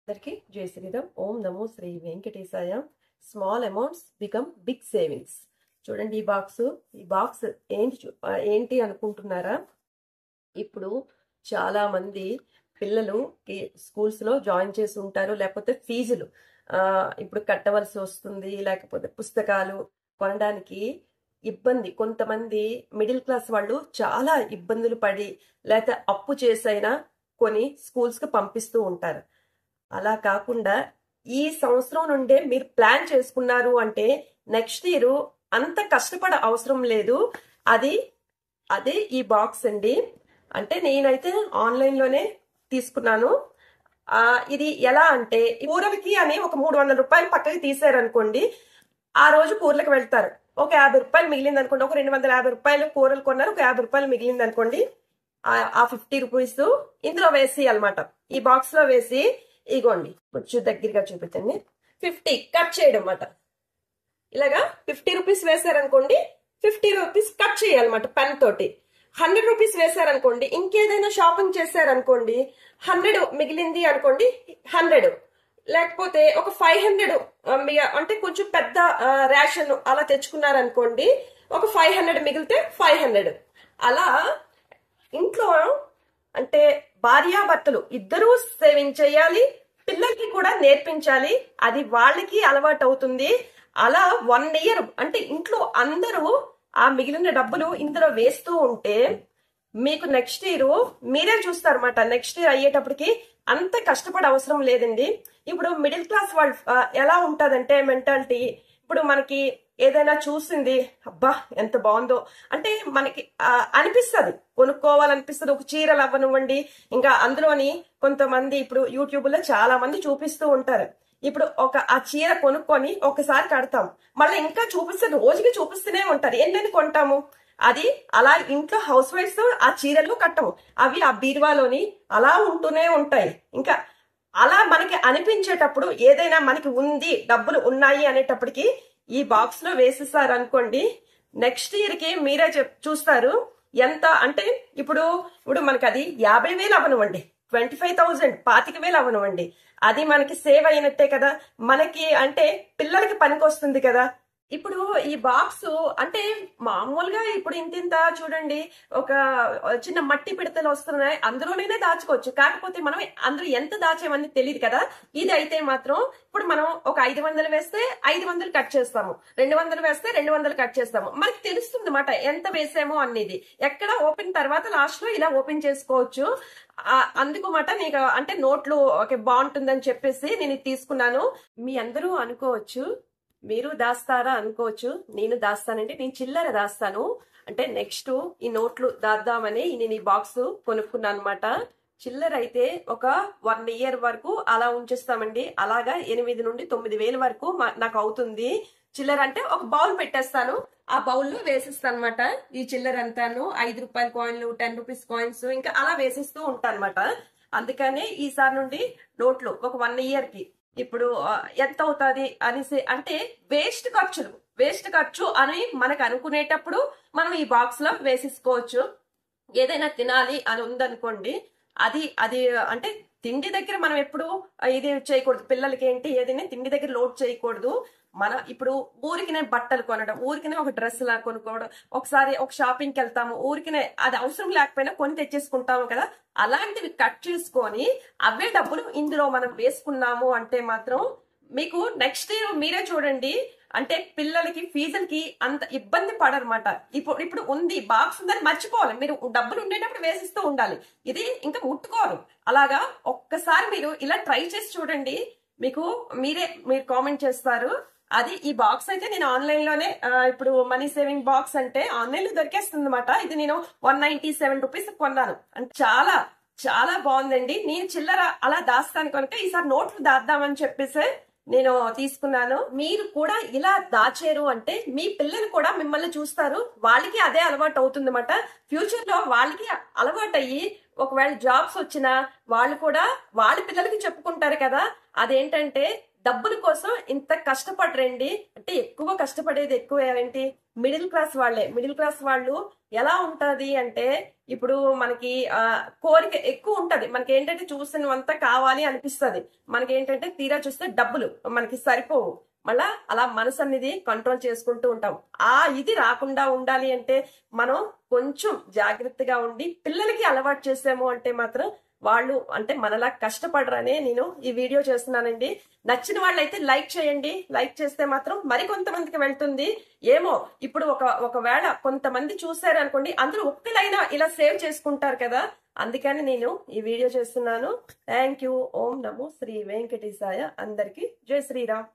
అందరికీ జై శ్రీరామ్. ఓం నమో శ్రీ వెంకటేశాయ. Small amounts become big savings. చూడండి ఈ బాక్స్ ఏంటి అనుకుంటున్నారా? ఇప్పుడు చాలా మంది పిల్లలు స్కూల్స్ లో జాయిన్ చేసి ఉంటారు, లేకపోతే ఫీజులు ఇప్పుడు కట్టవలసి వస్తుంది, లేకపోతే పుస్తకాలు కొనడానికి ఇబ్బంది. కొంతమంది మిడిల్ క్లాస్ వాళ్ళు చాలా ఇబ్బందులు పడి లేకపోతే అప్పు చేసైనా కొని స్కూల్స్ కి పంపిస్తూ ఉంటారు. అలా కాకుండా ఈ సంవత్సరం నుండే మీరు ప్లాన్ చేసుకున్నారు అంటే నెక్స్ట్ ఇయర్ అంత కష్టపడ అవసరం లేదు. అదే ఈ బాక్స్ అండి. అంటే నేనైతే ఆన్లైన్ లోనే తీసుకున్నాను. ఇది ఎలా అంటే కూరలకి అని ఒక 300 రూపాయలు పక్కకి తీసారనుకోండి, ఆ రోజు కూరలకు వెళ్తారు. ఒక 50 రూపాయలు మిగిలింది అనుకోండి, ఒక 250 రూపాయలు కూరలు కొన్నారు, ఒక 50 రూపాయలు మిగిలింది అనుకోండి, ఆ 50 రూపీస్ ఇందులో వేసి అన్నమాట, ఈ బాక్స్ లో వేసి ఇగోండి కొంచెం దగ్గరగా చూపించండి, 50 కట్ చేయడం అన్నమాట. ఇలాగా 50 రూపీస్ వేసారనుకోండి, 50 రూపీస్ కట్ చేయాలన్నమాట పెన్ తోటి. 100 రూపీస్ వేసారనుకోండి, ఇంకేదైనా షాపింగ్ చేశారనుకోండి, 100 మిగిలింది అనుకోండి, 100. లేకపోతే ఒక 500 అంటే కొంచెం పెద్ద రేషన్ అలా తెచ్చుకున్నారనుకోండి, ఒక 500 మిగిలితే 500. అలా ఇంట్లో అంటే భార్యాభర్తలు ఇద్దరూ సేవింగ్ చేయాలి, పిల్లలకి కూడా నేర్పించాలి. అది వాళ్ళకి అలవాటు అవుతుంది. అలా 1 ఇయర్ అంటే ఇంట్లో అందరూ ఆ మిగిలిన డబ్బులు ఇందులో వేస్తూ ఉంటే మీకు నెక్స్ట్ ఇయర్ మీరే చూస్తారన్నమాట. నెక్స్ట్ ఇయర్ అయ్యేటప్పటికి అంత కష్టపడే అవసరం లేదండి. ఇప్పుడు మిడిల్ క్లాస్ వాళ్ళు ఎలా ఉంటదంటే మెంటాలిటీ, ఇప్పుడు మనకి ఏదైనా చూసింది, అబ్బా ఎంత బాగుందో అంటే మనకి అనిపిస్తుంది, కొనుక్కోవాలనిపిస్తుంది. ఒక చీరలు అవ్వనివ్వండి, ఇంకా అందులోని కొంతమంది ఇప్పుడు యూట్యూబ్ లో చాలా మంది చూపిస్తూ ఉంటారు. ఇప్పుడు ఆ చీర కొనుక్కొని ఒకసారి కడతాం, మళ్ళీ ఇంకా చూపిస్తే రోజుకి చూపిస్తూనే ఉంటారు. ఎన్నెన్ని కొంటాము? అది అలా ఇంట్లో హౌస్ వైఫ్స్ ఆ చీరలు కట్టము, అవి ఆ బీరువాలోని అలా ఉంటూనే ఉంటాయి. ఇంకా అలా మనకి అనిపించేటప్పుడు ఏదైనా మనకి ఉంది, డబ్బులు ఉన్నాయి అనేటప్పటికి ఈ బాక్స్ లో వేసేసారు అనుకోండి, నెక్స్ట్ ఇయర్ కి మీరే చూస్తారు ఎంత. అంటే ఇప్పుడు మనకి అది 50,000 అవనివ్వండి, 25,000 25,000 అవనివ్వండి, అది మనకి సేవ్ అయినట్టే కదా. మనకి అంటే పిల్లలకి పనికి వస్తుంది కదా. ఇప్పుడు ఈ బాక్స్ అంటే మామూలుగా ఇప్పుడు ఇంత చూడండి, ఒక చిన్న మట్టి పిడతలు వస్తున్నాయి, అందులోనే దాచుకోవచ్చు. కాకపోతే మనం అందులో ఎంత దాచేమని తెలియదు కదా. ఇది అయితే మాత్రం ఇప్పుడు మనం ఒక 500 వేస్తే 500 కట్ చేస్తాము, 200 వేస్తే 200 కట్ చేస్తాము. మనకి తెలుస్తుంది అన్నమాట ఎంత వేసామో అనేది. ఎక్కడ ఓపెన్ తర్వాత లాస్ట్ లో ఇలా ఓపెన్ చేసుకోవచ్చు. అందుకు మాట నీకు అంటే నోట్లు బాగుంటుందని చెప్పేసి నేను తీసుకున్నాను. మీ అందరూ అనుకోవచ్చు, మీరు దాస్తారా అనుకోవచ్చు. నేను దాస్తానంటే నేను చిల్లర దాస్తాను. అంటే నెక్స్ట్ ఈ నోట్లు దాద్దామని నేను ఈ బాక్స్ కొనుక్కున్నాను అనమాట. చిల్లర అయితే ఒక 1 ఇయర్ వరకు అలా ఉంచేస్తామండి. అలాగా 8 నుండి 9,000 వరకు నాకు అవుతుంది. చిల్లర అంటే ఒక బౌల్ పెట్టేస్తాను, ఆ బౌల్లో వేసిస్తాను అనమాట. ఈ చిల్లర అంతాను 5 రూపాయల కాయిన్లు, 10 రూపీస్ కాయిన్స్ ఇంకా అలా వేసిస్తూ ఉంటాను అనమాట. అందుకనే ఈసారి నుండి నోట్లు ఒక 1 ఇయర్ కి ఇప్పుడు ఎంత అవుతుంది అనేసి, అంటే వేస్ట్ ఖర్చు అని మనకు అనుకునేటప్పుడు మనం ఈ బాక్స్ లో వేసేసుకోవచ్చు. ఏదైనా తినాలి అని ఉందనుకోండి, అది అంటే తిండి దగ్గర మనం ఎప్పుడు ఇది చేయకూడదు. పిల్లలకి ఏంటి ఏదైనా తిండి దగ్గర లోడ్ చేయకూడదు. మన ఇప్పుడు ఊరికినే బట్టలు కొనడం, ఊరికినే ఒక డ్రెస్ లా కొనుక్కోవడం, ఒకసారి ఒక షాపింగ్ కి వెళ్తాము, ఊరికినే అది అవసరం లేకపోయినా కొని తెచ్చేసుకుంటాము కదా. అలాంటివి కట్ చేసుకొని అవే డబ్బులు ఇందులో మనం వేసుకున్నాము అంటే మాత్రం మీకు నెక్స్ట్ ఇయర్ మీరే చూడండి, అంటే పిల్లలకి ఫీజులకి అంత ఇబ్బంది పడరన్నమాట. ఇప్పుడు ఉంది బాక్స్ ఉందని మర్చిపోవాలి. మీరు డబ్బులు ఉండేటప్పుడు వేసిస్తూ ఉండాలి, ఇది ఇంకా ముట్టుకోరు. అలాగా ఒక్కసారి మీరు ఇలా ట్రై చేసి చూడండి, మీరు కామెంట్ చేస్తారు. అది ఈ బాక్స్ అయితే నేను ఆన్లైన్ లోనే ఇప్పుడు మనీ సేవింగ్ బాక్స్ అంటే ఆన్లైన్ లో దొరికేస్తుంది అనమాట. ఇది నేను 197 రూపీస్ కొన్నాను. అంటే చాలా చాలా బాగుందండి. నేను చిల్లర అలా దాస్తాను కనుక ఈసారి నోట్లు దాద్దామని చెప్పేసి నేను తీసుకున్నాను. మీరు కూడా ఇలా దాచారు అంటే మీ పిల్లలు కూడా మిమ్మల్ని చూస్తారు, వాళ్ళకి అదే అలవాటు అవుతుంది అన్నమాట. ఫ్యూచర్ లో వాళ్ళకి అలవాటు అయ్యి ఒకవేళ జాబ్స్ వచ్చినా వాళ్ళు కూడా వాళ్ళ పిల్లలకి చెప్పుకుంటారు కదా. అదేంటంటే డబ్బుల కోసం ఇంత కష్టపడరండి. అంటే ఎక్కువ కష్టపడేది ఎక్కువ ఏంటి, మిడిల్ క్లాస్ వాళ్ళే. మిడిల్ క్లాస్ వాళ్ళు ఎలా ఉంటది అంటే, ఇప్పుడు మనకి కోరిక ఎక్కువ ఉంటది. మనకి ఏంటంటే చూసినవంతా కావాలి అనిపిస్తది. మనకి ఏంటంటే తీరా చూస్తే డబ్బులు మనకి సరిపోవు. మళ్ళా అలా మనసు అనేది కంట్రోల్ చేసుకుంటూ ఉంటాం. ఇది రాకుండా ఉండాలి అంటే మనం కొంచెం జాగ్రత్తగా ఉండి పిల్లలకి అలవాటు చేసాము అంటే మాత్రం వాళ్ళు అంటే మనలా కష్టపడరనే నేను ఈ వీడియో చేస్తున్నానండి. నచ్చిన వాళ్ళైతే లైక్ చేయండి. లైక్ చేస్తే మాత్రం మరికొంతమందికి వెళ్తుంది. ఏమో ఇప్పుడు ఒకవేళ కొంతమంది చూసారు అనుకోండి, అందులో ఒక్కలైనా ఇలా సేవ్ చేసుకుంటారు కదా, అందుకని నేను ఈ వీడియో చేస్తున్నాను. Thank you. ఓం నమో శ్రీ వెంకటేశాయ. అందరికీ జై శ్రీరామ్.